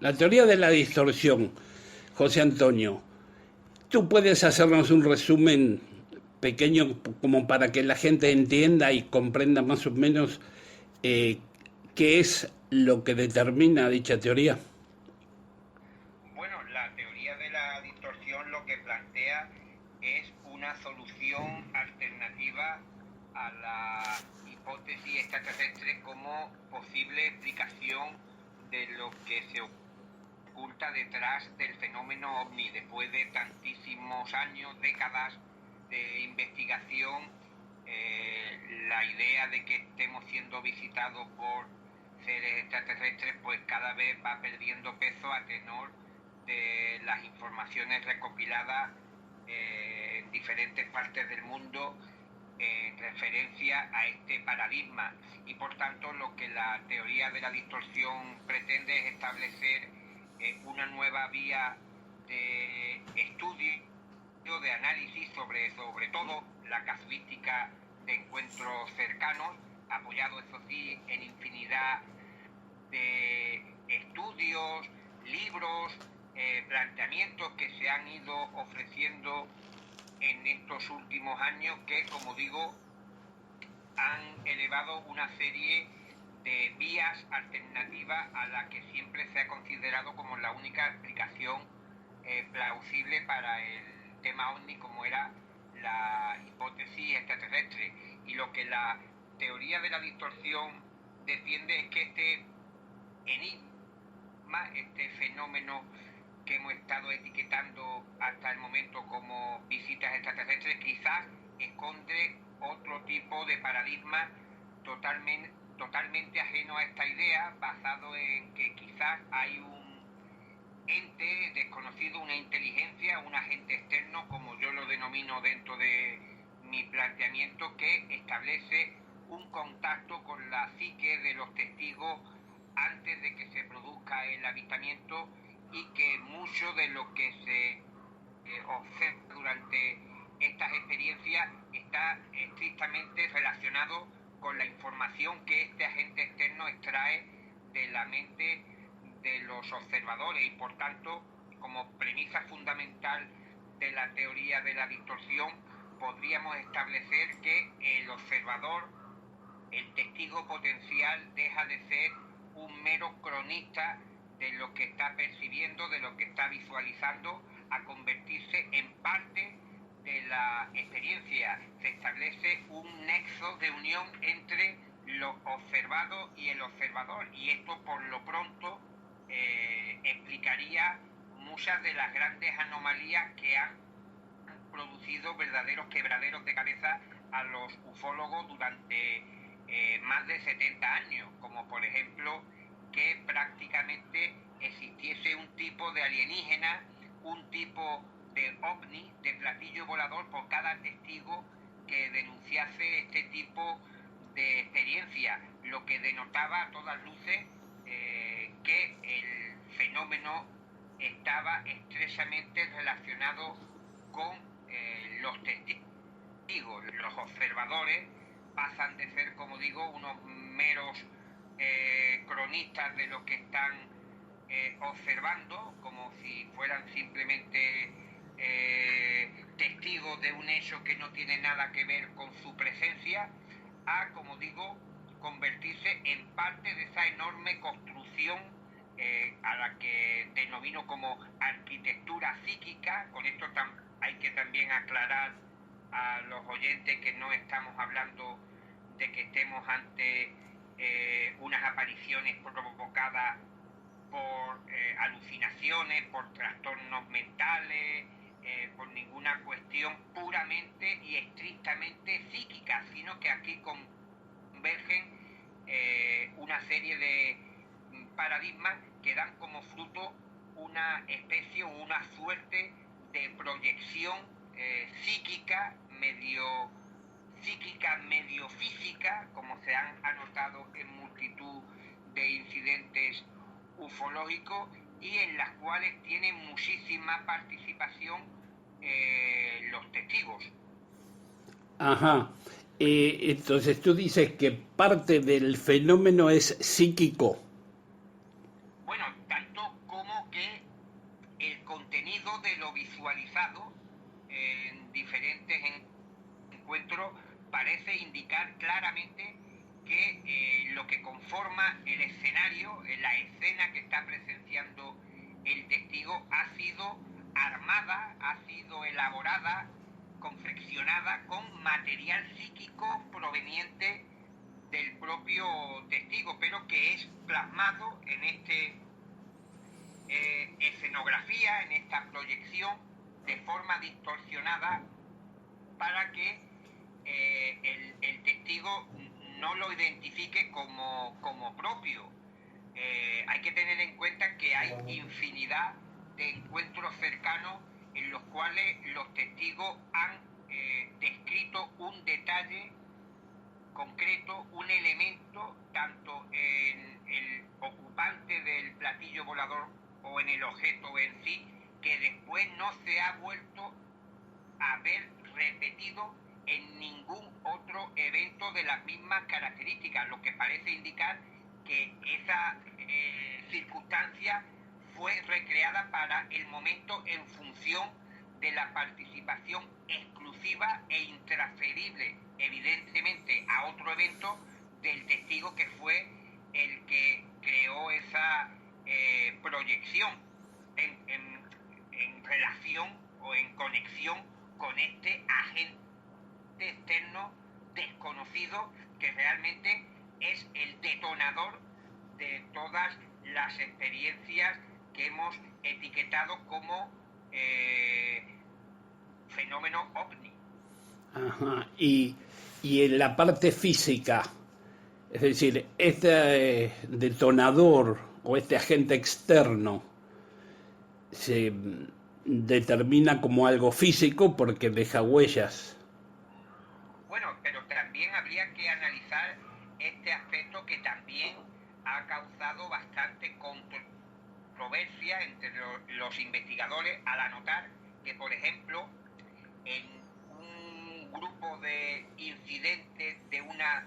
La teoría de la distorsión, José Antonio, ¿tú puedes hacernos un resumen pequeño como para que la gente entienda y comprenda más o menos eh, qué es lo que determina dicha teoría? Bueno, la teoría de la distorsión lo que plantea es una solución alternativa a la hipótesis extraterrestre como posible explicación de lo que se oculta detrás del fenómeno ovni. Después de tantísimos años, décadas de investigación, la idea de que estemos siendo visitados por seres extraterrestres pues cada vez va perdiendo peso a tenor de las informaciones recopiladas en diferentes partes del mundo en referencia a este paradigma, y por tanto lo que la teoría de la distorsión pretende es establecer una nueva vía de estudio, de análisis sobre todo la casuística de encuentros cercanos, apoyado eso sí en infinidad de estudios, libros, planteamientos que se han ido ofreciendo en estos últimos años que, como digo, han elevado una serie de vías alternativas a la que siempre se ha considerado como la única explicación plausible para el tema ovni, como era la hipótesis extraterrestre. Y lo que la teoría de la distorsión defiende es que este enigma, este fenómeno que hemos estado etiquetando hasta el momento como visitas extraterrestres, quizás esconde otro tipo de paradigma totalmente ajeno a esta idea, basado en que quizás hay un ente desconocido, una inteligencia, un agente externo, como yo lo denomino dentro de mi planteamiento, que establece un contacto con la psique de los testigos antes de que se produzca el avistamiento, y que mucho de lo que se observa durante estas experiencias está estrictamente relacionado con la información que este agente externo extrae de la mente de los observadores, y por tanto, como premisa fundamental de la teoría de la distorsión, podríamos establecer que el observador, el testigo potencial, deja de ser un mero cronista de lo que está percibiendo, de lo que está visualizando, a convertirse en parte de la experiencia. Se establece un nexo de unión entre lo observado y el observador, y esto por lo pronto explicaría muchas de las grandes anomalías que han producido verdaderos quebraderos de cabeza a los ufólogos durante más de 70 años, como por ejemplo que prácticamente existiese un tipo de alienígena, un tipo de ovni, de platillo volador, por cada testigo que denunciase este tipo de experiencia, lo que denotaba a todas luces que el fenómeno estaba estrechamente relacionado con los testigos. Los observadores pasan de ser, como digo, unos meros cronistas de lo que están observando, como si fueran simplemente testigos de un hecho que no tiene nada que ver con su presencia, a, como digo, convertirse en parte de esa enorme construcción a la que denomino como arquitectura psíquica. Con esto hay que también aclarar a los oyentes que no estamos hablando de que estemos ante unas apariciones provocadas por alucinaciones, por trastornos mentales, por ninguna cuestión puramente y estrictamente psíquica, sino que aquí convergen una serie de paradigmas que dan como fruto una especie o una suerte de proyección medio física, como se han anotado en multitud de incidentes ufológicos, y en las cuales tienen muchísima participación los testigos. Ajá. Entonces tú dices que parte del fenómeno es psíquico. Bueno, tanto tanto como que el contenido de lo visualizado en diferentes encuentros parece indicar claramente que lo que conforma el escenario, la escena que está presenciando el testigo, ha sido armada, ha sido elaborada, confeccionada con material psíquico proveniente del propio testigo, pero que es plasmado en escenografía, en esta proyección, de forma distorsionada para que el testigo no lo identifique como propio. Hay que tener en cuenta que hay infinidad de encuentros cercanos en los cuales los testigos han descrito un detalle concreto, un elemento, tanto en el ocupante del platillo volador o en el objeto en sí, que después no se ha vuelto a ver repetido en ningún otro evento de las mismas características, lo que parece indicar que esa circunstancia fue recreada para el momento en función de la participación exclusiva e intransferible, evidentemente, a otro evento del testigo que fue el que creó esa proyección en relación o en conexión con este agente externo desconocido que realmente es el detonador de todas las experiencias que hemos etiquetado como fenómeno ovni. Ajá. Y en la parte física, es decir, este detonador o este agente externo se determina como algo físico porque deja huellas. Bueno, pero también habría que analizar este aspecto que también ha causado bastante controversia entre los investigadores al anotar que, por ejemplo, en un grupo de incidentes de unas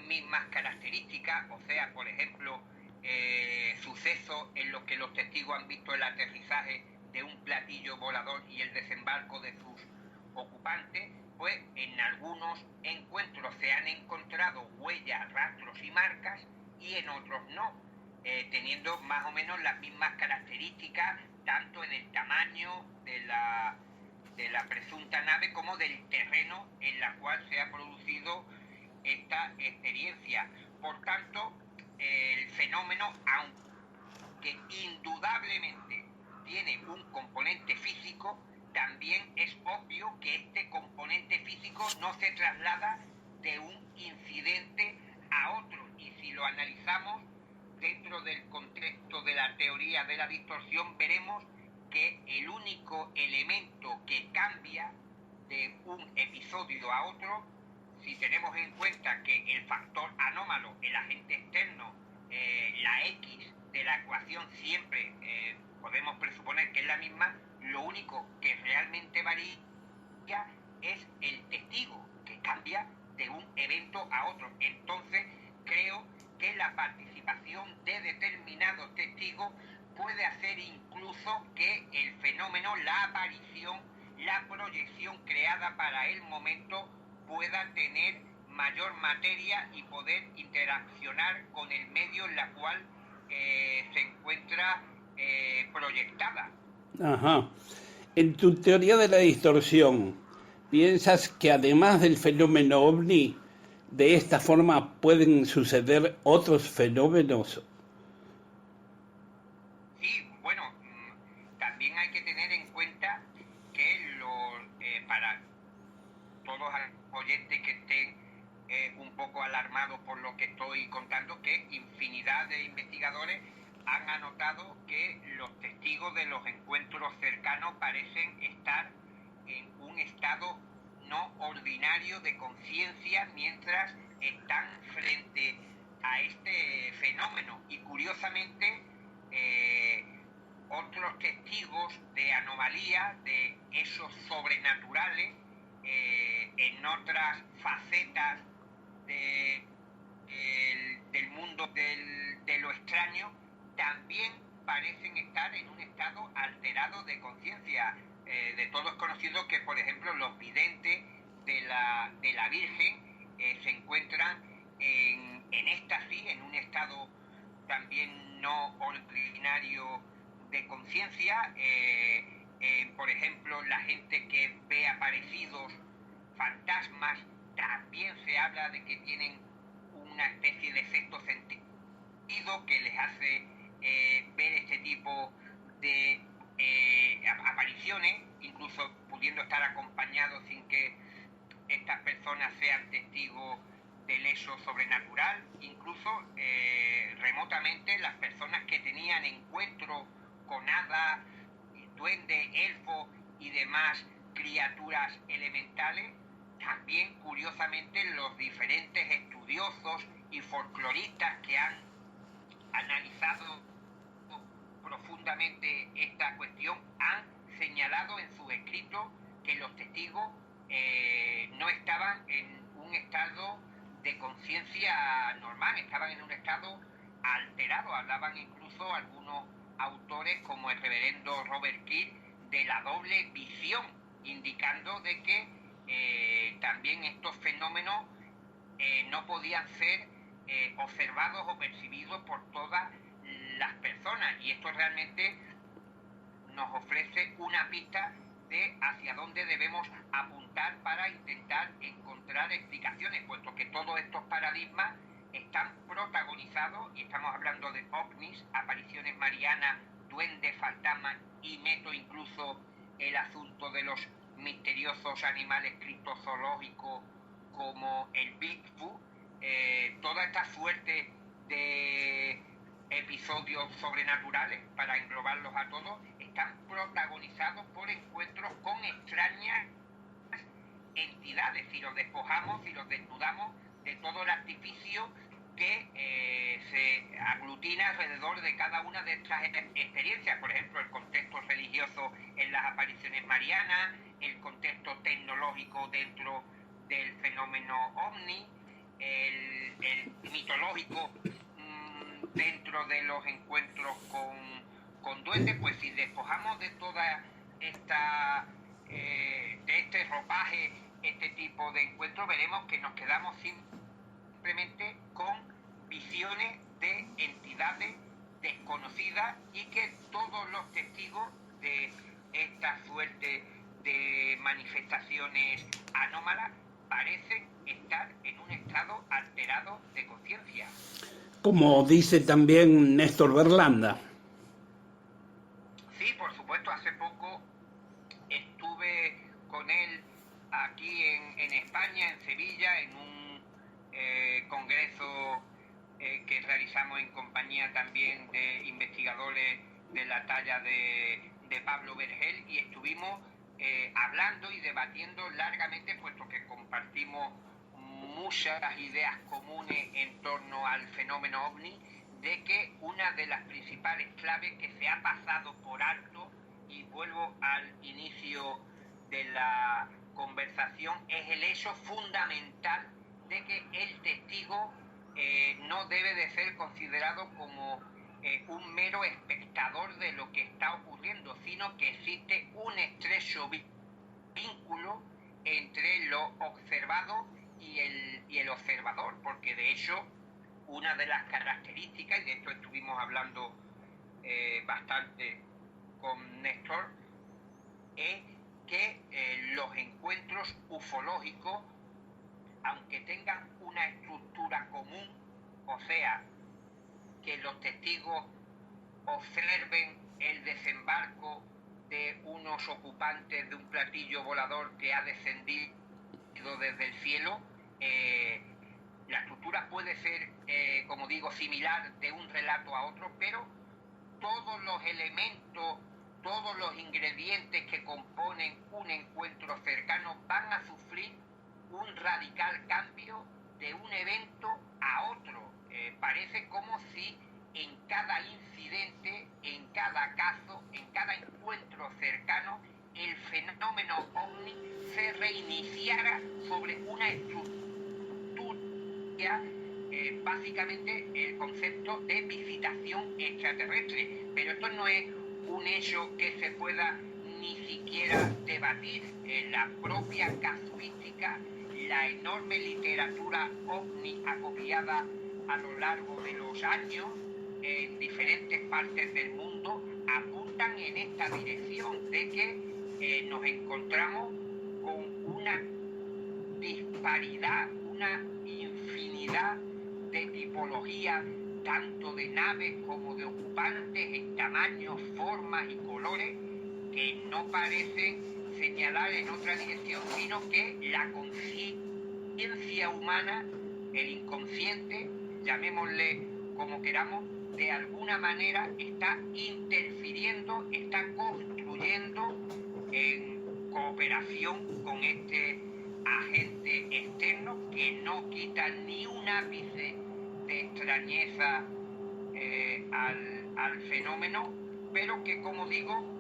mismas características, o sea, por ejemplo, sucesos en los que los testigos han visto el aterrizaje de un platillo volador y el desembarco de sus ocupantes, pues en algunos encuentros se han encontrado huellas, rastros y marcas y en otros no, teniendo más o menos las mismas características, tanto en el tamaño de la presunta nave como del terreno en la cual se ha producido esta experiencia. Por tanto, el fenómeno, aunque indudablemente tiene un componente físico, también es obvio que este componente físico no se traslada de un incidente a otro. Y si lo analizamos dentro del contexto de la teoría de la distorsión, veremos que el único elemento que cambia de un episodio a otro, si tenemos en cuenta que el factor anómalo, el agente externo, la X de la ecuación siempre podemos presuponer que es la misma, lo único que realmente varía es el testigo, que cambia de un evento a otro. Entonces, creo que la participación de determinados testigos puede hacer incluso que el fenómeno, la aparición, la proyección creada para el momento pueda tener mayor materia y poder interaccionar con el medio en la cual se encuentra proyectada. Ajá. En tu teoría de la distorsión, ¿piensas que además del fenómeno ovni, de esta forma pueden suceder otros fenómenos? Sí, bueno, también hay que tener en cuenta que para todos los oyentes que estén un poco alarmados por lo que estoy contando, que infinidad de investigadores han anotado que los testigos de los encuentros cercanos parecen estar en un estado no ordinario de conciencia mientras están frente a este fenómeno. Y curiosamente, otros testigos de anomalías, de hechos sobrenaturales, en otras facetas del mundo de lo extraño, también parecen estar en un estado alterado de conciencia. De todo es conocido que, por ejemplo, los videntes de la Virgen se encuentran en éxtasis, en un estado también no ordinario de conciencia. Por ejemplo, la gente que ve aparecidos, fantasmas, también se habla de que tienen una especie de sexto sentido que les hace ver este tipo de apariciones, incluso pudiendo estar acompañados sin que estas personas sean testigos del hecho sobrenatural. Incluso remotamente las personas que tenían encuentros con hadas, duendes, elfos y demás criaturas elementales, también curiosamente los diferentes estudiosos y folcloristas que han analizado profundamente esta cuestión han señalado en sus escritos que los testigos no estaban en un estado de conciencia normal, estaban en un estado alterado. Hablaban incluso algunos autores como el reverendo Robert Kidd de la doble visión, indicando de que también estos fenómenos no podían ser observados o percibidos por todas las personas, y esto realmente nos ofrece una pista de hacia dónde debemos apuntar para intentar encontrar explicaciones, puesto que todos estos paradigmas están protagonizados, y estamos hablando de ovnis, apariciones marianas, duendes, fantasmas, y meto incluso el asunto de los misteriosos animales criptozoológicos como el Bigfoot. Toda esta suerte de episodios sobrenaturales, para englobarlos a todos, están protagonizados por encuentros con extrañas entidades. Si los despojamos, si los desnudamos de todo el artificio que se aglutina alrededor de cada una de estas experiencias, por ejemplo, el contexto religioso en las apariciones marianas, el contexto tecnológico dentro del fenómeno ovni, el mitológico dentro de los encuentros con duendes. Pues si despojamos de toda esta de este ropaje, este tipo de encuentros, veremos que nos quedamos simplemente con visiones de entidades desconocidas, y que todos los testigos de esta suerte de manifestaciones anómalas parecen estar en un estado alterado de conciencia. Como dice también Néstor Berlanda. Sí, por supuesto, hace poco estuve con él aquí en España, en Sevilla, en un congreso que realizamos en compañía también de investigadores de la talla de Pablo Vergel, y estuvimos hablando y debatiendo largamente, puesto que compartimos muchas ideas comunes en torno al fenómeno ovni, de que una de las principales claves que se ha pasado por alto, y vuelvo al inicio de la conversación, es el hecho fundamental de que el testigo no debe de ser considerado como un mero espectador de lo que está ocurriendo, sino que existe un estrecho vínculo entre lo observado y el observador, porque de hecho una de las características, y de esto estuvimos hablando bastante con Néstor, es que los encuentros ufológicos, aunque tengan una estructura común, o sea, que los testigos observen el desembarco de unos ocupantes de un platillo volador que ha descendido desde el cielo, la estructura puede ser, como digo, similar de un relato a otro, pero todos los elementos, todos los ingredientes que componen un encuentro cercano van a sufrir un radical cambio de un evento a otro. Parece como si en cada incidente, en cada caso, en cada encuentro cercano, el fenómeno ovni se reiniciara sobre una estructura, básicamente el concepto de visitación extraterrestre. pero esto no es un hecho que se pueda ni siquiera debatir. En la propia casuística, la enorme literatura ovni acopiada a lo largo de los años en diferentes partes del mundo apuntan en esta dirección de que nos encontramos con una disparidad, una infinidad de tipologías, tanto de naves como de ocupantes, en tamaños, formas y colores, que no parecen señalar en otra dirección, sino que la conciencia humana, el inconsciente, llamémosle como queramos, de alguna manera está interfiriendo, está construyendo en cooperación con este agente externo que no quita ni un ápice de extrañeza al fenómeno, pero que, como digo,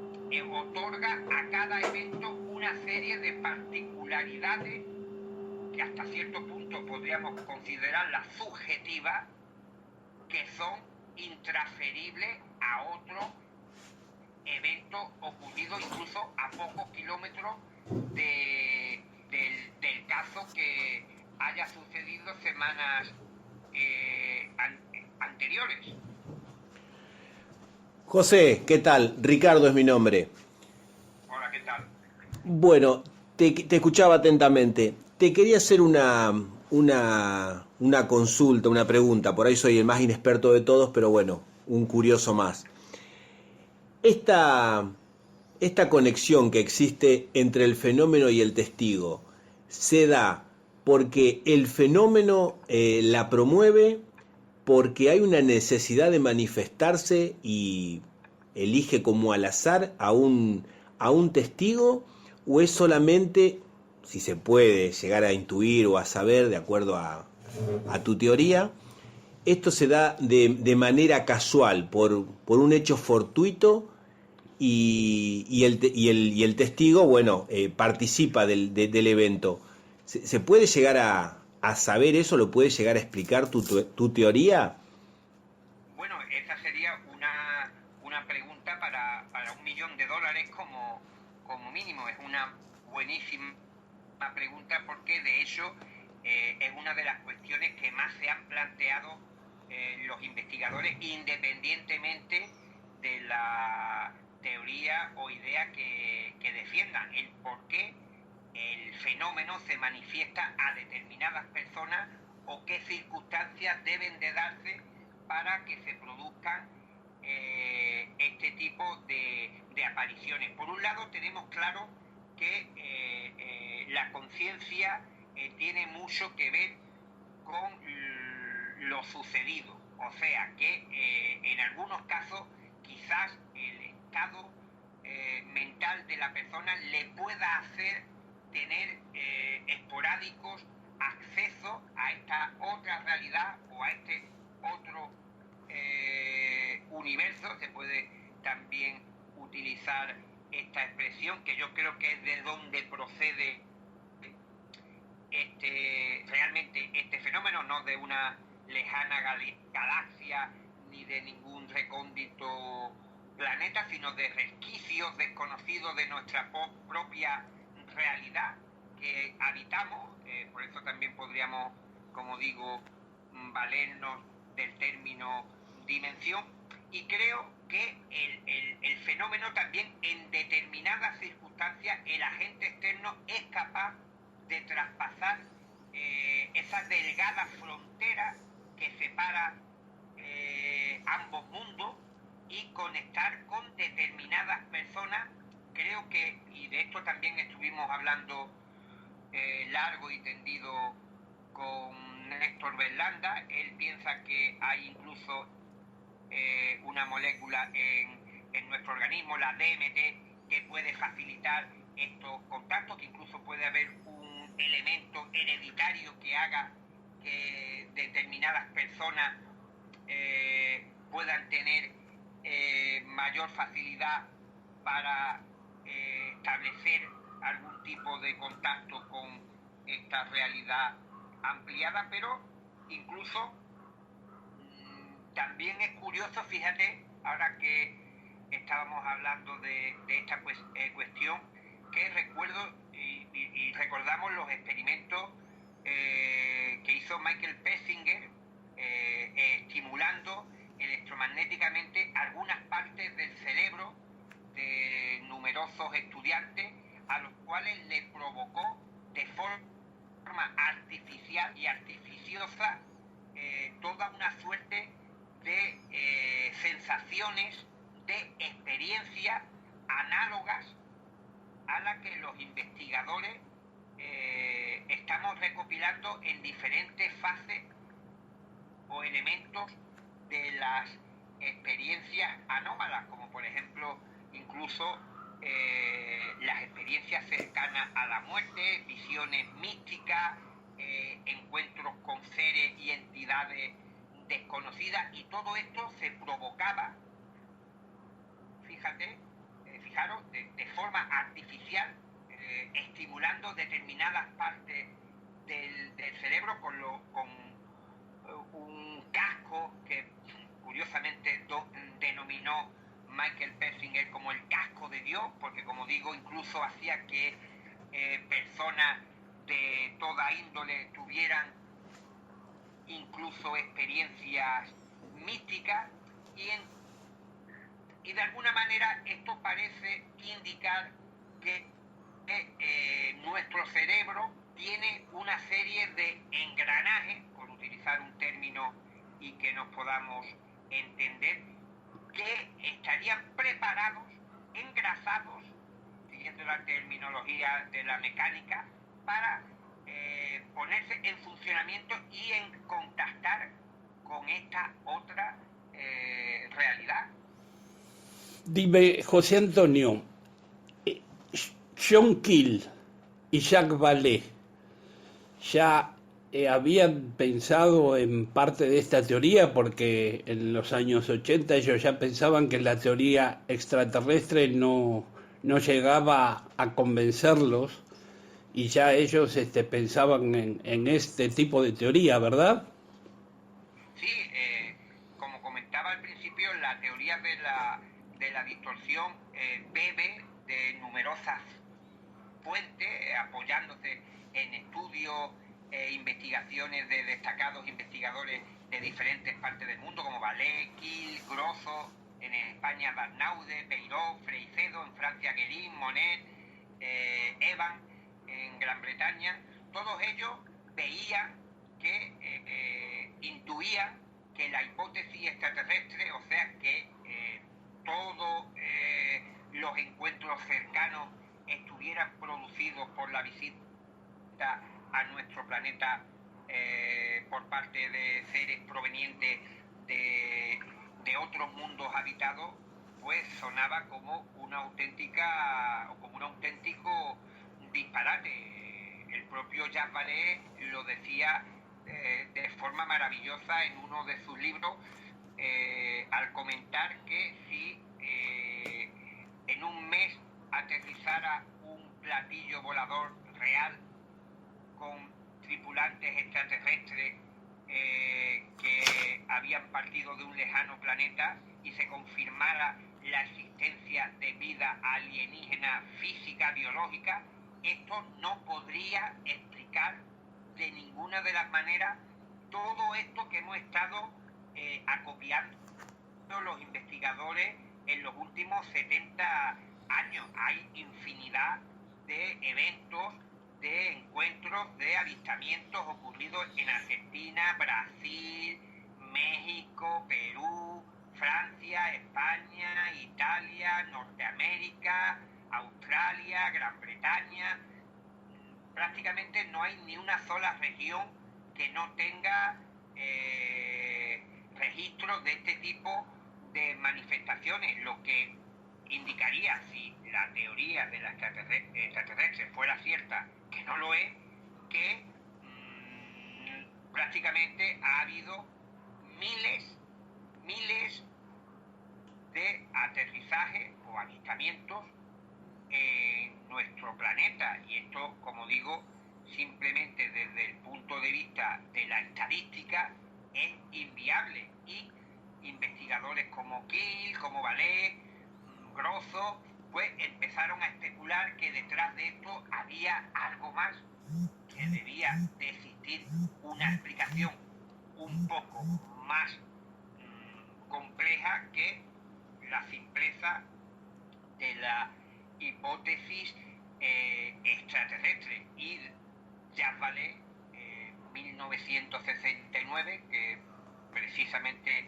otorga a cada evento una serie de particularidades que hasta cierto punto podríamos considerarlas subjetivas, que son intransferibles a otros eventos ocurridos incluso a pocos kilómetros del caso que haya sucedido semanas anteriores. José, ¿qué tal? Ricardo es mi nombre. Hola, ¿qué tal? Bueno, te escuchaba atentamente. Te quería hacer una consulta, una pregunta. Por ahí soy el más inexperto de todos, pero bueno, un curioso más. Esta conexión que existe entre el fenómeno y el testigo se da porque el fenómeno la promueve, porque hay una necesidad de manifestarse y elige como al azar a un testigo, o es solamente, si se puede llegar a intuir o a saber, de acuerdo a tu teoría, esto se da de manera casual, por un hecho fortuito, y el testigo, bueno, participa del evento. ¿Se puede llegar a saber eso? ¿Lo puedes llegar a explicar tu teoría? Bueno, esa sería una pregunta para $1.000.000 como mínimo. Es una buenísima pregunta porque de hecho es una de las cuestiones que más se han planteado los investigadores, independientemente de la teoría o idea que defiendan, el por qué el fenómeno se manifiesta a determinadas personas o qué circunstancias deben de darse para que se produzcan este tipo de apariciones. Por un lado, tenemos claro que la conciencia tiene mucho que ver con lo sucedido. O sea, que en algunos casos quizás el estado mental de la persona le pueda hacer tener esporádicos acceso a esta otra realidad o a este otro universo. Se puede también utilizar esta expresión, que yo creo que es de donde procede realmente este fenómeno, no de una lejana galaxia ni de ningún recóndito planeta, sino de resquicios desconocidos de nuestra propia realidad que habitamos. Por eso también podríamos, como digo, valernos del término dimensión. Y creo que el fenómeno también, en determinadas circunstancias, el agente externo es capaz de traspasar esa delgada frontera que separa ambos mundos y conectar con determinadas personas. Creo que, y de esto también estuvimos hablando largo y tendido con Néstor Berlanda, él piensa que hay incluso una molécula en nuestro organismo, la DMT, que puede facilitar estos contactos, que incluso puede haber un elemento hereditario que haga que determinadas personas puedan tener mayor facilidad para establecer algún tipo de contacto con esta realidad ampliada. Pero incluso también es curioso, fíjate, ahora que estábamos hablando de esta cuestión, que recuerdo y recordamos los experimentos que hizo Michael Persinger estimulando electromagnéticamente algunas partes del cerebro de numerosos estudiantes, a los cuales le provocó de forma artificial y artificiosa toda una suerte de sensaciones, de experiencias análogas a las que los investigadores estamos recopilando en diferentes fases o elementos de las experiencias anómalas, como por ejemplo incluso las experiencias cercanas a la muerte, visiones místicas, encuentros con seres y entidades desconocidas, y todo esto se provocaba, fijaros, de forma artificial, estimulando determinadas partes del cerebro con un casco que curiosamente denominó Michael Persinger como el casco de Dios, porque como digo, incluso hacía que personas de toda índole tuvieran incluso experiencias místicas, y de alguna manera esto parece indicar que nuestro cerebro tiene una serie de engranajes, por utilizar un término y que nos podamos entender, que estarían preparados, engrasados, siguiendo la terminología de la mecánica, para ponerse en funcionamiento y en contactar con esta otra realidad. Dime, José Antonio, John Keel y Jacques Vallée ya habían pensado en parte de esta teoría, porque en los años 80 ellos ya pensaban que la teoría extraterrestre no llegaba a convencerlos, y ya ellos pensaban en este tipo de teoría, ¿verdad? Sí, como comentaba al principio, la teoría de la distorsión bebe de numerosas fuentes, apoyándose en estudios e investigaciones de destacados investigadores de diferentes partes del mundo, como Vallée, Keel, Grosso, en España Barnaude, Peiró, Freixedo, en Francia Guérin, Monet, Evans, en Gran Bretaña. Todos ellos veían que intuían que la hipótesis extraterrestre, o sea que todos los encuentros cercanos estuvieran producidos por la visita a nuestro planeta por parte de seres provenientes de otros mundos habitados, pues sonaba como una auténtica o como un auténtico disparate. El propio Jacques Vallée lo decía de forma maravillosa en uno de sus libros, al comentar que si en un mes aterrizara un platillo volador real con tripulantes extraterrestres que habían partido de un lejano planeta, y se confirmara la existencia de vida alienígena física, biológica, esto no podría explicar de ninguna de las maneras todo esto que hemos estado acopiando los investigadores en los últimos 70 años. Hay infinidad de eventos, de encuentros, de avistamientos ocurridos en Argentina, Brasil, México, Perú, Francia, España, Italia, Norteamérica, Australia, Gran Bretaña. Prácticamente no hay ni una sola región que no tenga registros de este tipo de manifestaciones, lo que indicaría, si la teoría de la extraterrestre fuera cierta, que no lo es, que prácticamente ha habido miles de aterrizajes o avistamientos en nuestro planeta, y esto, como digo, simplemente desde el punto de vista de la estadística es inviable, y investigadores como Keel, como Vallée, grosso, pues empezaron a especular que detrás de esto había algo más, que debía de existir una explicación un poco más compleja que la simpleza de la hipótesis extraterrestre. Y Jacques Vallée, 1969, que precisamente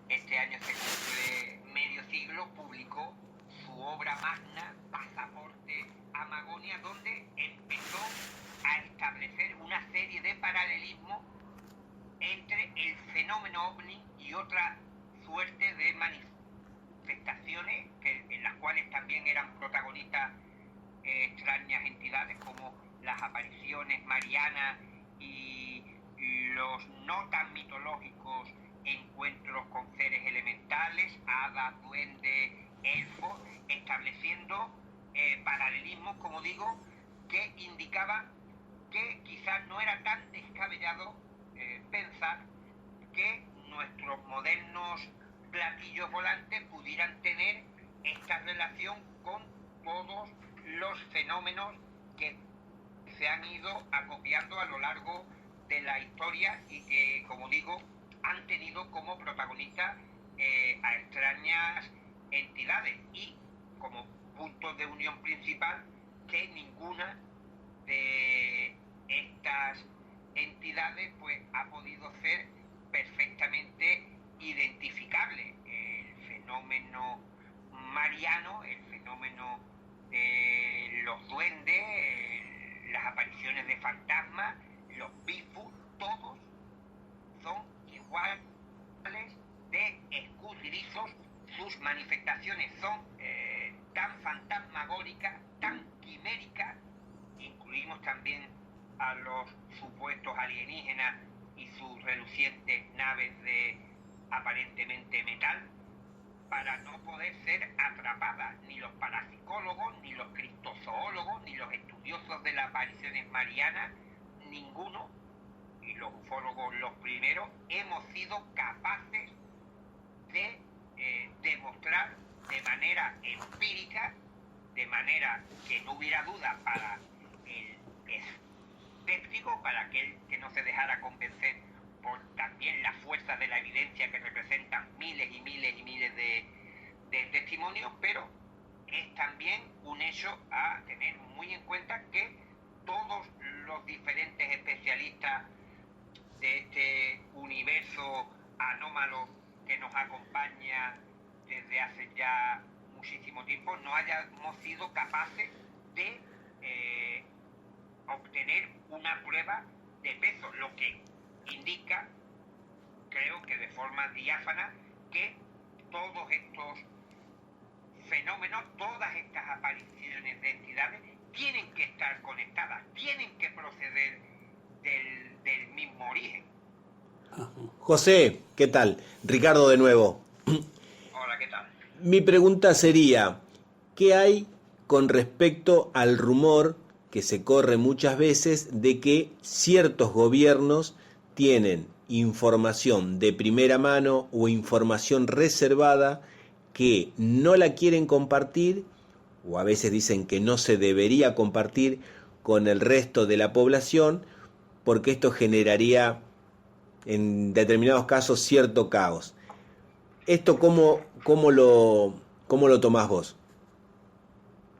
este año se cumple medio siglo, publicó su obra magna, Pasaporte a Magonia, donde empezó a establecer una serie de paralelismos entre el fenómeno ovni y otra suerte de manifestaciones en las cuales también eran protagonistas extrañas entidades como las apariciones marianas y los no tan mitológicos encuentros con seres elementales, hadas, duendes, elfos, estableciendo paralelismos, como digo, que indicaban que quizás no era tan descabellado pensar que nuestros modernos platillos volantes pudieran tener esta relación con todos los fenómenos que se han ido acopiando a lo largo de la historia y que, como digo, han tenido como protagonistas a extrañas entidades, y como punto de unión principal que ninguna de estas entidades pues ha podido ser perfectamente identificable. El fenómeno mariano, el fenómeno de los duendes, las apariciones de fantasmas, los Bigfoot, todos son iguales de escurridizos. Sus manifestaciones son tan fantasmagóricas, tan quiméricas. Incluimos también a los supuestos alienígenas y sus relucientes naves de aparentemente metal, para no poder ser atrapadas. Ni los parapsicólogos, ni los cristozoólogos, ni los estudiosos de las apariciones marianas, ninguno, y los ufólogos los primeros, hemos sido capaces de demostrar de manera empírica, de manera que no hubiera duda para el escéptico, para aquel que no se dejara convencer por también la fuerza de la evidencia que representan miles y miles y miles de testimonios, pero es también un hecho a tener muy en cuenta que todos los diferentes especialistas de este universo anómalo que nos acompaña desde hace ya muchísimo tiempo, no hayamos sido capaces de obtener una prueba de peso, lo que indica, creo que de forma diáfana, que todos estos fenómenos, todas estas apariciones de entidades tienen que estar conectadas, tienen que proceder del mismo origen. José, ¿qué tal? Ricardo de nuevo. Hola, ¿qué tal? Mi pregunta sería, ¿qué hay con respecto al rumor que se corre muchas veces de que ciertos gobiernos tienen información de primera mano o información reservada que no la quieren compartir, o a veces dicen que no se debería compartir con el resto de la población, porque esto generaría en determinados casos cierto caos? ¿Esto cómo lo tomás vos?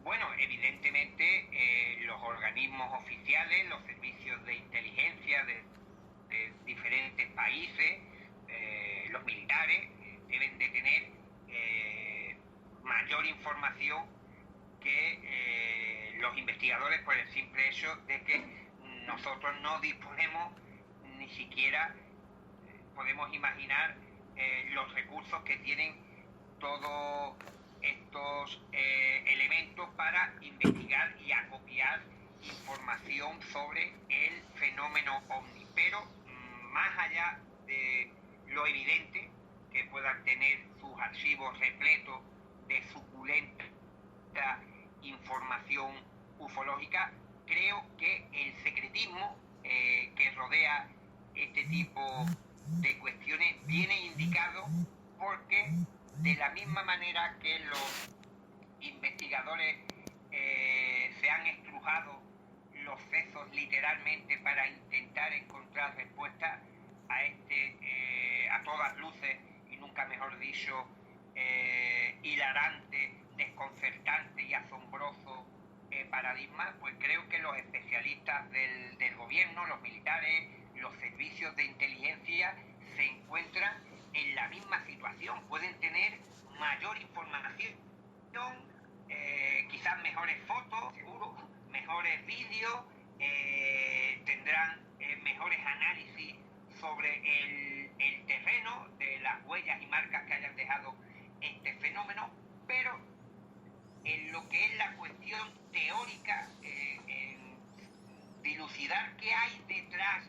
Bueno, evidentemente los organismos oficiales, los servicios de inteligencia de diferentes países, los militares, deben de tener mayor información que los investigadores, por el simple hecho de que nosotros no disponemos, ni siquiera podemos imaginar los recursos que tienen todos estos elementos para investigar y acopiar información sobre el fenómeno ovni. Pero más allá de lo evidente que puedan tener sus archivos repletos de suculenta información ufológica, creo que el secretismo que rodea este tipo de cuestiones viene indicado porque, de la misma manera que los literalmente para intentar encontrar respuestas a a todas luces, y nunca mejor dicho, hilarante, desconcertante y asombroso paradigma, pues creo que los especialistas del gobierno, los militares, los servicios de inteligencia se encuentran en la misma situación. Pueden tener mayor información, quizás mejores fotos, seguro, mejores vídeos, tendrán mejores análisis sobre el terreno, de las huellas y marcas que hayan dejado este fenómeno, pero en lo que es la cuestión teórica, en dilucidar qué hay detrás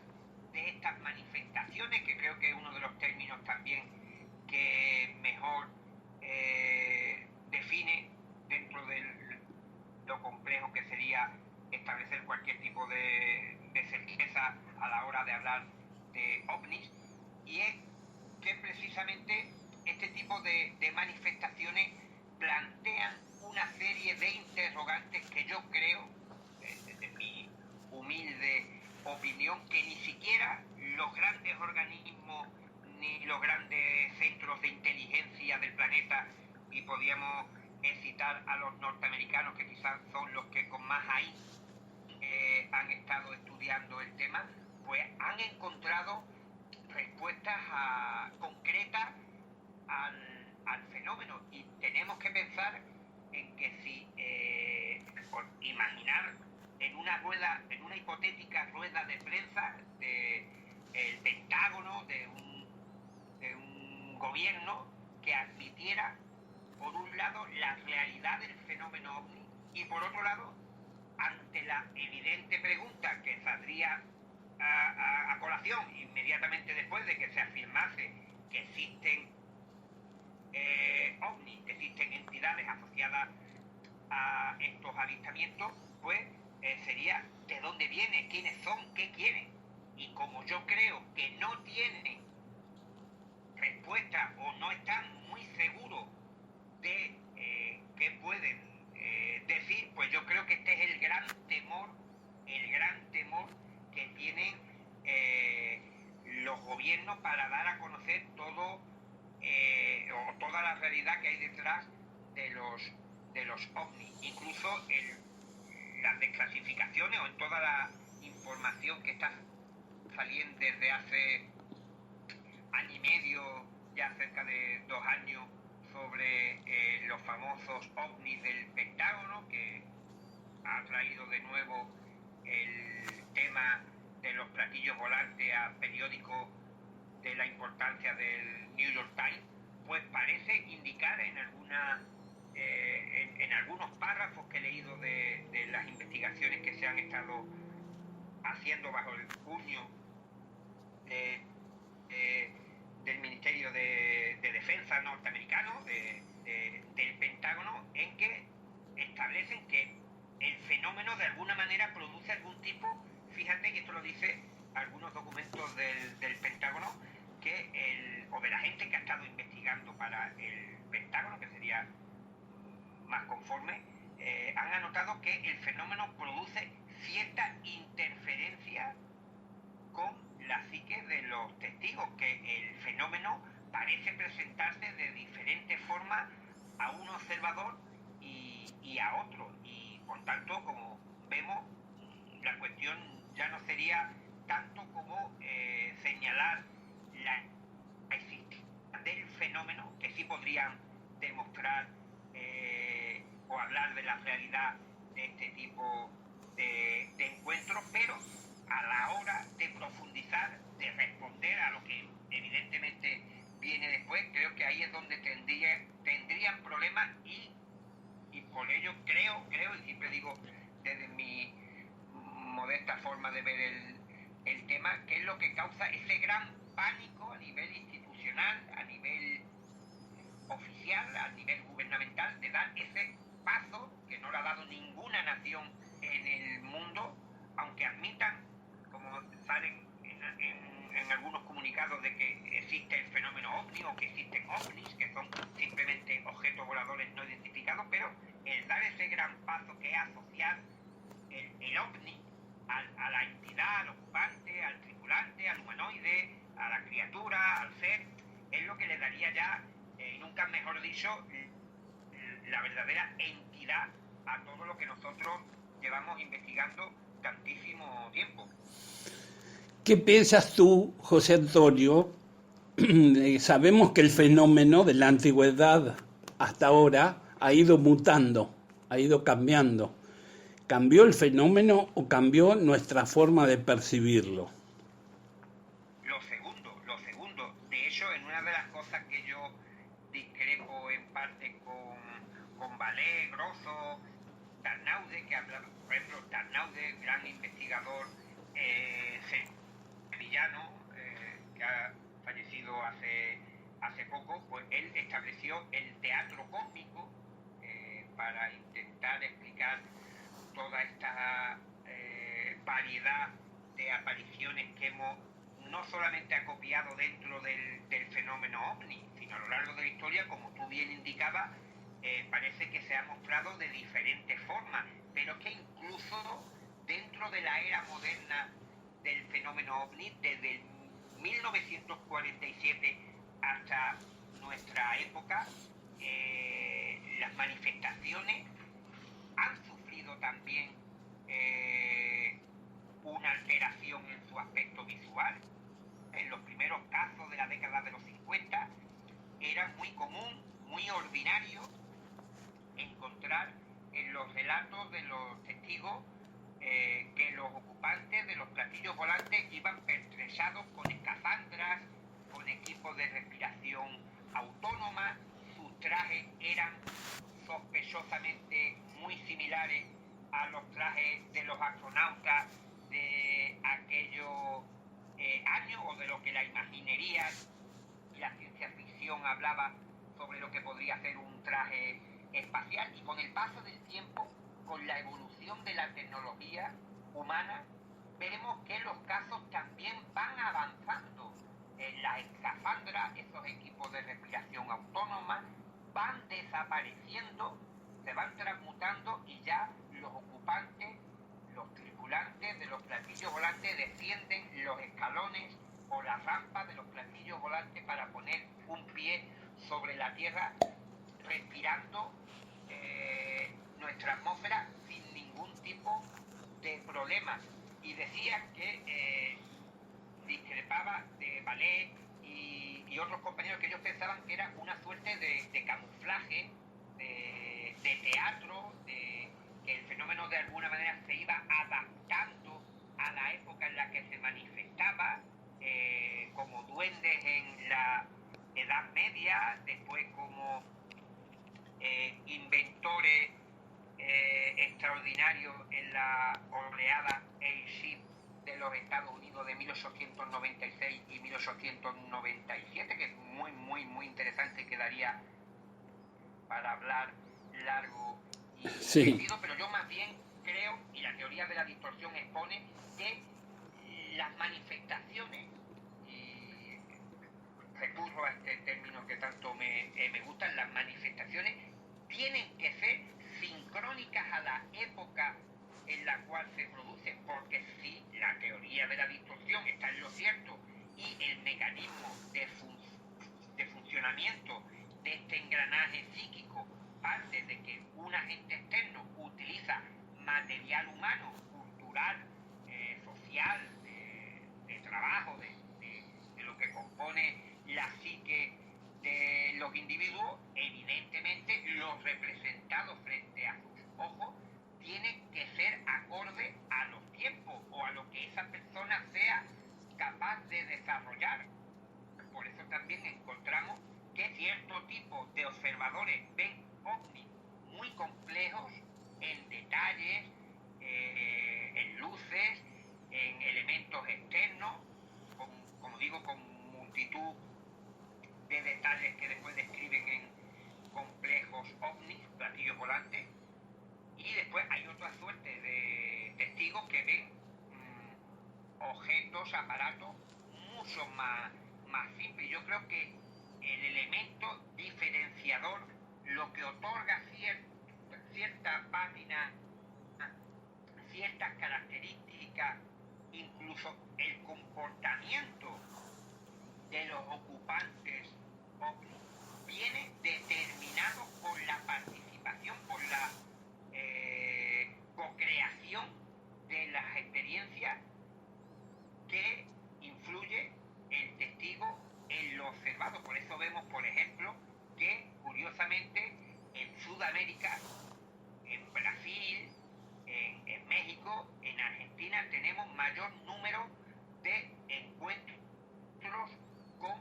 de estas manifestaciones, que creo que es uno de los términos también que mejor define dentro de lo complejo que sería establecer cualquier tipo de certeza a la hora de hablar de ovnis, y es que precisamente este tipo de manifestaciones plantean una serie de interrogantes que yo creo, desde mi humilde opinión, que ni siquiera los grandes organismos ni los grandes centros de inteligencia del planeta, y podríamos citar a los norteamericanos, que quizás son los que con más ahí han estado estudiando el tema, pues han encontrado respuestas concretas al fenómeno. Y tenemos que pensar en que si, por imaginar en una hipotética rueda de prensa del Pentágono, de un gobierno que admitiera, por un lado, la realidad del fenómeno ovni, y por otro lado, ante la evidente pregunta que saldría a colación inmediatamente después de que se afirmase que existen ovnis, que existen entidades asociadas a estos avistamientos, pues sería ¿de dónde vienen? ¿Quiénes son? ¿Qué quieren? Y como yo creo que no tienen respuesta, o no están muy seguros de qué pueden decir, pues yo creo que este es el gran temor que tienen los gobiernos para dar a conocer todo o toda la realidad que hay detrás de los ovnis, incluso en las desclasificaciones o en toda la información que está saliendo desde hace año y medio, ya cerca de 2 años, sobre los famosos ovnis del Pentágono, que ha traído de nuevo el tema de los platillos volantes a periódicos de la importancia del New York Times, pues parece indicar en algunos párrafos que he leído de las investigaciones que se han estado haciendo bajo el puño del Ministerio de Defensa norteamericano, del Pentágono, en que establecen que el fenómeno de alguna manera produce algún tipo, fíjate que esto lo dice algunos documentos del Pentágono, o de la gente que ha estado investigando para el Pentágono, que sería más conforme, han anotado que el fenómeno produce cierta interferencia con la psique de los testigos, que el fenómeno parece presentarse de diferentes formas a un observador y a otro, y por tanto, como vemos, la cuestión ya no sería tanto como señalar la existencia del fenómeno, que sí podrían demostrar o hablar de la realidad de este tipo de encuentros, pero a la hora de profundizar, de responder a lo que evidentemente viene después, creo que ahí es donde tendrían problemas, y por ello creo, y siempre digo desde mi modesta forma de ver el tema, que es lo que causa ese gran pánico a nivel institucional, a nivel oficial, a nivel gubernamental, de dar ese paso que no lo ha dado ninguna nación en el mundo, aunque admitan, como salen en algunos comunicados, de que existe el fenómeno ovni, o que existen ovnis, que son simplemente objetos voladores no identificados, pero el dar ese gran paso, que es asociar el ovni a la entidad, al ocupante, al tripulante, al humanoide, a la criatura, al ser, es lo que le daría ya, nunca mejor dicho, la verdadera entidad a todo lo que nosotros llevamos investigando tantísimo tiempo. ¿Qué piensas tú, José Antonio? Sabemos que el fenómeno de la antigüedad hasta ahora ha ido mutando, ha ido cambiando. ¿Cambió el fenómeno o cambió nuestra forma de percibirlo? Lo segundo, lo segundo. De hecho, en una de las cosas que yo discrepo en parte con Vallée, Grosso, Tarnaude, que habla, por ejemplo, Tarnaude, gran investigador sevillano, que ha fallecido hace poco, pues él estableció el teatro cósmico para intentar explicar toda esta variedad de apariciones que hemos no solamente acopiado dentro del fenómeno ovni, sino a lo largo de la historia, como tú bien indicabas, parece que se ha mostrado de diferentes formas, pero que incluso dentro de la era moderna del fenómeno ovni, desde el 1947 hasta nuestra época, las manifestaciones han sufrido también una alteración en su aspecto visual. En los primeros casos de la década de los 50 era muy común, muy ordinario encontrar en los relatos de los testigos que los ocupantes de los platillos volantes iban pertrechados con escafandras, con equipos de respiración autónoma. Sus trajes eran sospechosamente muy similares a los trajes de los astronautas de aquellos años, o de lo que la imaginería y la ciencia ficción hablaba sobre lo que podría ser un traje espacial. Y con el paso del tiempo, con la evolución de la tecnología humana, vemos que los casos también van avanzando. En las escafandras, esos equipos de respiración autónoma van desapareciendo, se van transmutando, y ya los ocupantes, los tripulantes de los platillos volantes descienden los escalones o las rampas de los platillos volantes para poner un pie sobre la Tierra, respirando nuestra atmósfera sin ningún tipo de problemas. Y decía que discrepaba de Vallée y otros compañeros, que ellos pensaban que era una suerte de camuflaje, de teatro, que el fenómeno de alguna manera se iba adaptando a la época en la que se manifestaba, como duendes en la Edad Media, después como inventores extraordinarios en la oleada airship de los Estados Unidos de 1896 y 1897, que es muy, muy, muy interesante, quedaría para hablar largo y tendido, pero yo más bien creo, y la teoría de la distorsión expone, que las manifestaciones, y recurro a este término que tanto me gustan, las manifestaciones tienen que ser sincrónicas a la época en la cual se produce, porque si la teoría de la distorsión está en lo cierto y el mecanismo de funcionamiento de este engranaje psíquico parte de que un agente externo utiliza material humano, cultural, social, de trabajo, de lo que compone la psique de los individuos, evidentemente los representados frente a sus ojos tienen que ser acorde a los tiempos o a lo que esa persona sea capaz de desarrollar. Por eso también encontramos que cierto tipo de observadores ven ovnis muy complejos en detalles, en luces, en elementos externos, como digo, con multitud de detalles que después describen en complejos ovnis, platillos volantes. Y después hay otra suerte de testigos que ven objetos, aparatos mucho más simples. Yo creo que el elemento diferenciador, lo que otorga cierta pátina, ciertas características significa incluso el comportamiento de los ocupantes ovni viene determinado por la participación, por la co-creación de las experiencias que influye el testigo en lo observado. Por eso vemos, por ejemplo, que curiosamente en Sudamérica, en Brasil, en México, en Argentina tenemos mayor número de encuentros con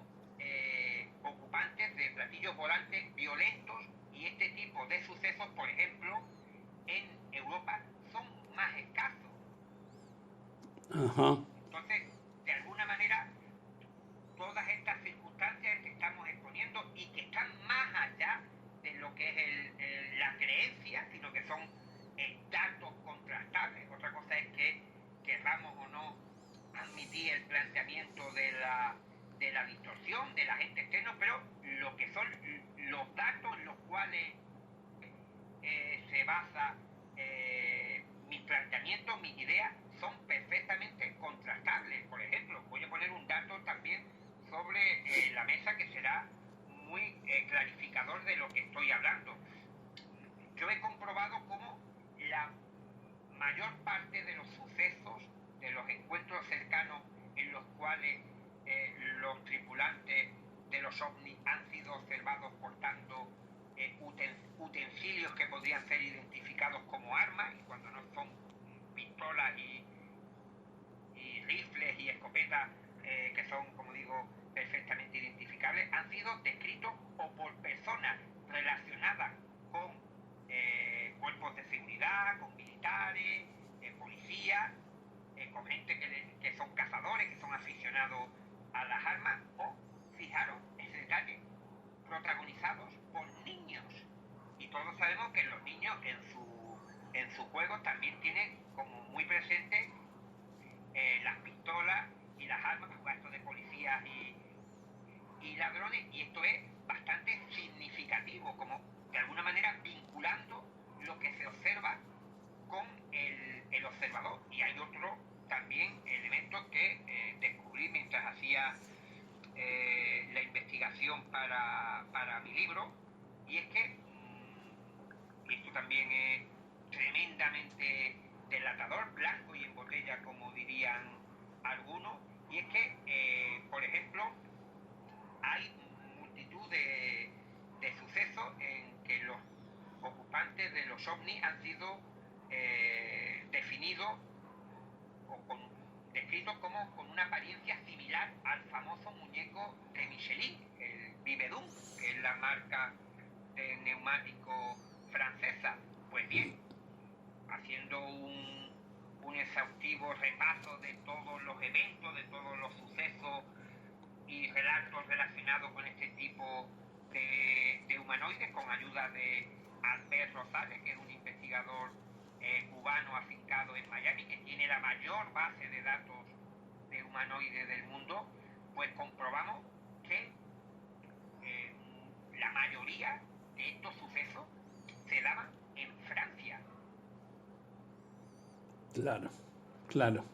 ocupantes de platillos volantes violentos, y este tipo de sucesos, por ejemplo, en Europa son más escasos. Ajá. Entonces, de alguna manera, todas estas circunstancias que estamos exponiendo y que están más allá de lo que es la creencia, sino que son datos contrastables. Otra cosa es que querramos o no admitir el planteamiento de la distorsión del agente externo, pero lo que son los datos en los cuales se basa mis planteamientos, mis ideas, son perfectamente contrastables. Por ejemplo, voy a poner un dato también sobre la mesa que será muy clarificador de lo que estoy hablando. Yo he comprobado cómo la mayor parte de los sucesos, de los encuentros cercanos en los cuales los tripulantes de los ovnis han sido observados portando utensilios que podrían ser identificados como armas, y cuando no son pistolas y rifles y escopetas que son, como digo, perfectamente identificables, han sido descritos o por personas relacionadas con cuerpos de seguridad, con militares, policías, con gente que son cazadores, que son aficionados a las armas, o, fijaros, ese detalle, protagonizados por niños. Y todos sabemos que los niños en su juego también tienen como muy presente las pistolas y las armas, esto de policías y ladrones, y esto es bastante significativo, como de alguna manera vinculando lo que se observa con el observador. Y hay otro también elemento que descubrí mientras hacía la investigación para mi libro, y es que esto también es tremendamente delatador, blanco y en botella, como dirían algunos, y es que, por ejemplo, hay multitud de sucesos en que los ocupantes de los ovnis han sido definidos o descritos como con una apariencia similar al famoso muñeco de Michelin, el Vivedum, que es la marca de neumático francesa. Pues bien, haciendo un exhaustivo repaso de todos los eventos, de todos los sucesos y relatos relacionados con este tipo de humanoides, con ayuda de Albert Rosales, que es un investigador cubano afincado en Miami, que tiene la mayor base de datos de humanoides del mundo, pues comprobamos que la mayoría de estos sucesos se daban en Francia. Claro, claro.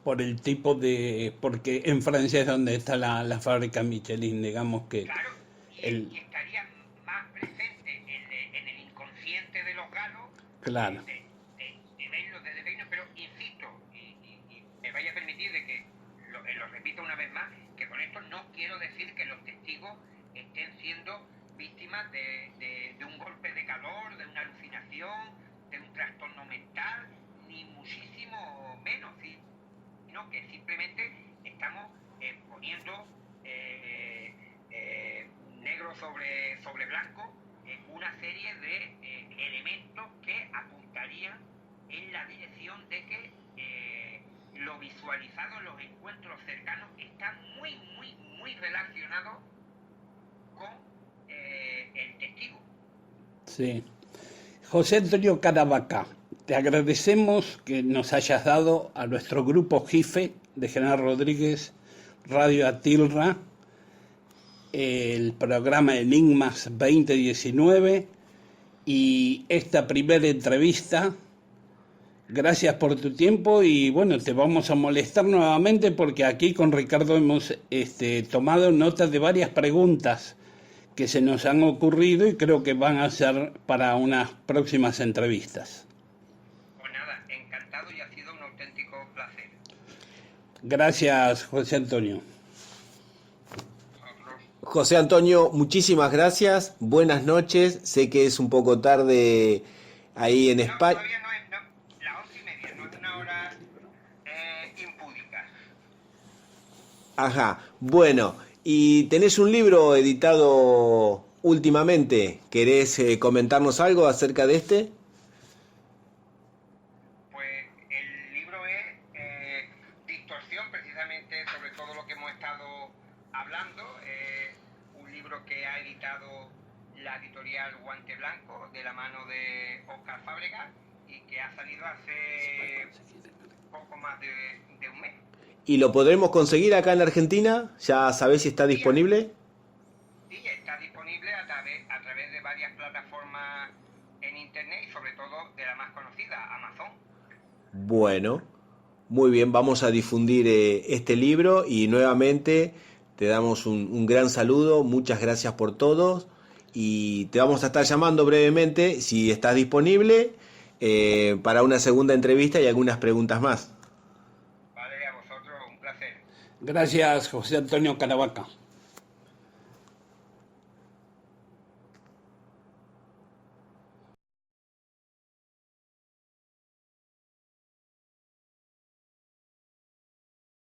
Por el tipo de... Porque en Francia es donde está la fábrica Michelin, digamos que... Claro, y estaría más presente en el inconsciente de los galos, Claro. de verlo, pero insisto, y me vaya a permitir de que lo repito una vez más, que con esto no quiero decir que los testigos estén siendo víctimas de un golpe de calor, de una alucinación, de un trastorno mental, ni muchísimo menos, sino que simplemente estamos poniendo negro sobre blanco una serie de elementos que apuntarían en la dirección de que lo visualizado en los encuentros cercanos está muy, muy, muy relacionado con el testigo. Sí. José Antonio Caravaca, te agradecemos que nos hayas dado a nuestro grupo JIFE de General Rodríguez, Radio Atilra, el programa Enigmas 2019 y esta primera entrevista Gracias por tu tiempo y bueno, te vamos a molestar nuevamente porque aquí con Ricardo hemos tomado nota de varias preguntas que se nos han ocurrido y creo que van a ser para unas próximas entrevistas. Pues nada, encantado y ha sido un auténtico placer. Gracias, José Antonio. José Antonio, muchísimas gracias, buenas noches, sé que es un poco tarde ahí en España. Todavía no es, las 11:30, no es una hora impúdica. Ajá, bueno, y tenés un libro editado últimamente, ¿querés comentarnos algo acerca de este? Pues el libro es Distorsión, precisamente sobre todo lo que hemos estado hablando. Un libro que ha editado la editorial Guante Blanco de la mano de Óscar Fábregas y que ha salido hace poco más de un mes. ¿Y lo podremos conseguir acá en Argentina? ¿Ya sabés si está disponible? Sí, está disponible a través de varias plataformas en internet y sobre todo de la más conocida, Amazon. Bueno, muy bien, vamos a difundir este libro y nuevamente te damos un gran saludo, muchas gracias por todo y te vamos a estar llamando brevemente si estás disponible para una segunda entrevista y algunas preguntas más. Vale, a vosotros un placer. Gracias, José Antonio Caravaca.